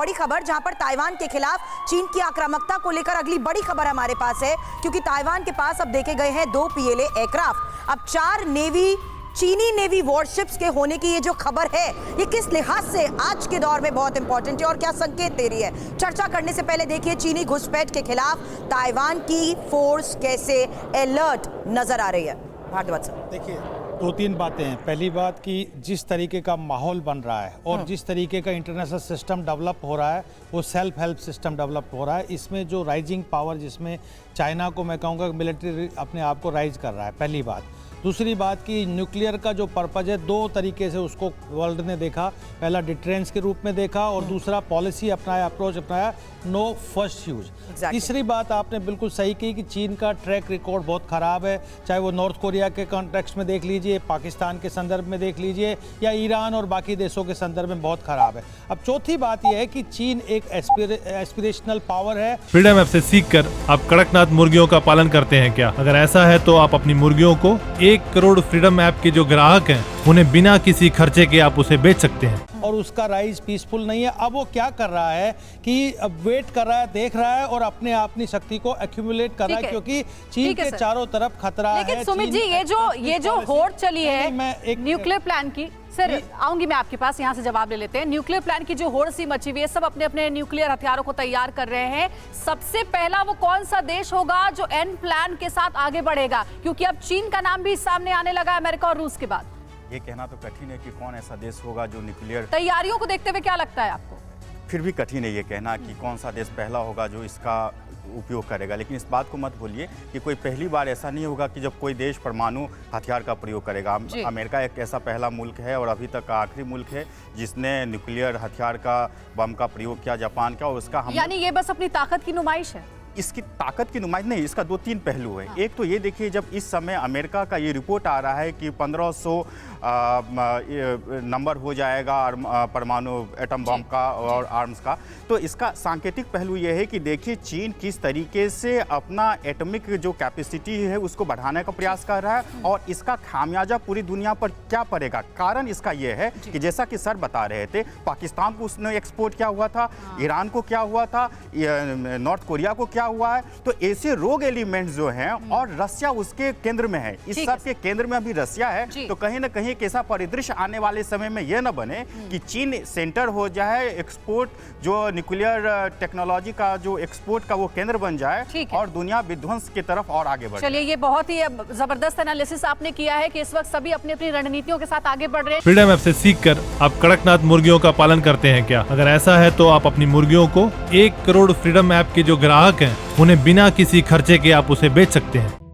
बड़ी खबर जहां पर ताइवान के खिलाफ चीन की आक्रामकता को लेकर अगली बड़ी खबर हमारे पास है, क्योंकि ताइवान के पास अब देखे गए हैं 2 PLA एयरक्राफ्ट। अब 4 चीनी नेवी वॉरशिप्स के होने की ये जो खबर है, ये किस लिहाज से आज के दौर में बहुत इंपॉर्टेंट है और क्या संकेत दे रही है? चर्चा करने से पहले देखिए चीनी घुसपैठ के खिलाफ ताइवान की फोर्स कैसे अलर्ट नजर आ रही है। भारद्वाज सर, देखिए 2-3 बातें हैं। पहली बात कि जिस तरीके का माहौल बन रहा है और जिस तरीके का इंटरनेशनल सिस्टम डेवलप हो रहा है, वो सेल्फ हेल्प सिस्टम डेवलप हो रहा है। इसमें जो राइजिंग पावर, जिसमें चाइना को मैं कहूँगा मिलिट्री अपने आप को राइज कर रहा है, पहली बात। दूसरी बात कि न्यूक्लियर का जो पर्पज है, 2 तरीके से उसको वर्ल्ड ने देखा। पहला डिटरेंस के रूप में देखा और दूसरा पॉलिसी अपनाया, अप्रोच अपनाया, नो फर्स्ट यूज। तीसरी बात आपने बिल्कुल सही की कि चीन का ट्रैक रिकॉर्ड बहुत ख़राब है, चाहे वो नॉर्थ कोरिया के कॉन्टेक्स्ट में देख लीजिए, पाकिस्तान के संदर्भ में देख लीजिए, या ईरान और बाकी देशों के संदर्भ में बहुत ख़राब है। अब चौथी बात यह है कि चीन एक एस्पिरेशनल पावर है। फ्रीडम ऐप से सीखकर आप कड़कनाथ मुर्गियों का पालन करते हैं क्या? अगर ऐसा है तो आप अपनी मुर्गियों को 1 करोड़ फ्रीडम ऐप के जो ग्राहक हैं, उन्हें बिना किसी खर्चे के आप उसे बेच सकते हैं। और उसका राइज पीसफुल नहीं है। अब वो क्या कर रहा है कि अब वेट कर रहा है, देख रहा है और अपनी शक्ति को एक्यूमुलेट कर रहा है, क्योंकि चीन के चारों तरफ खतरा है। लेकिन सुमित जी, ये जो होड़ चली है न्यूक्लियर प्लान की, सर आऊंगी मैं आपके पास, यहाँ से जवाब ले लेते हैं। न्यूक्लियर प्लान की जो होड़ सी मची हुई है, सब अपने अपने न्यूक्लियर हथियारों को तैयार कर रहे हैं। सबसे पहला वो कौन सा देश होगा जो एन प्लान के साथ आगे बढ़ेगा? क्योंकि अब चीन का नाम भी सामने आने लगा अमेरिका और रूस के बाद। ये कहना तो कठिन है कि कौन ऐसा देश होगा जो न्यूक्लियर तैयारियों को देखते हुए क्या लगता है आपको? फिर भी कठिन है ये कहना कि कौन सा देश पहला होगा जो इसका उपयोग करेगा। लेकिन इस बात को मत भूलिए कि कोई पहली बार ऐसा नहीं होगा कि जब कोई देश परमाणु हथियार का प्रयोग करेगा। अमेरिका एक ऐसा पहला मुल्क है और अभी तक का आखिरी मुल्क है जिसने न्यूक्लियर हथियार का बम का प्रयोग किया, जापान का, और उसका यानी ये बस अपनी ताकत की नुमाइश है। इसकी ताकत की नुमाइश नहीं, इसका 2-3 पहलू है। एक तो ये देखिए, जब इस समय अमेरिका का ये रिपोर्ट आ रहा है कि 1500 नंबर हो जाएगा परमाणु एटम बम का और आर्म्स का, तो इसका सांकेतिक पहलू ये है कि देखिए चीन किस तरीके से अपना एटॉमिक जो कैपेसिटी है उसको बढ़ाने का प्रयास कर रहा है और इसका खामियाजा पूरी दुनिया पर क्या पड़ेगा। कारण इसका ये है कि जैसा कि सर बता रहे थे, पाकिस्तान को उसने एक्सपोर्ट किया हुआ था, ईरान को क्या हुआ था, नॉर्थ कोरिया को क्या हुआ है। तो ऐसे रोग एलिमेंट्स जो हैं और रसिया उसके केंद्र में है, इस सब के केंद्र में अभी रसिया है। तो कहीं ना कहीं एक ऐसा परिदृश्य आने वाले समय में यह न बने कि चीन सेंटर हो जाए, एक्सपोर्ट जो न्यूक्लियर टेक्नोलॉजी का जो एक्सपोर्ट का वो केंद्र बन जाए और दुनिया विध्वंस की तरफ और आगे बढ़े। चलिए, ये बहुत ही जबरदस्त एनालिसिस आपने किया है कि इस वक्त सभी अपनी अपनी रणनीतियों के साथ आगे बढ़ रहे हैं। फ्रीडम ऐप से सीखकर आप कड़कनाथ मुर्गियों का पालन करते हैं क्या? अगर ऐसा है तो आप अपनी मुर्गियों को 1 करोड़ फ्रीडम ऐप के जो ग्राहक हैं, उन्हें बिना किसी खर्चे के आप उसे बेच सकते हैं।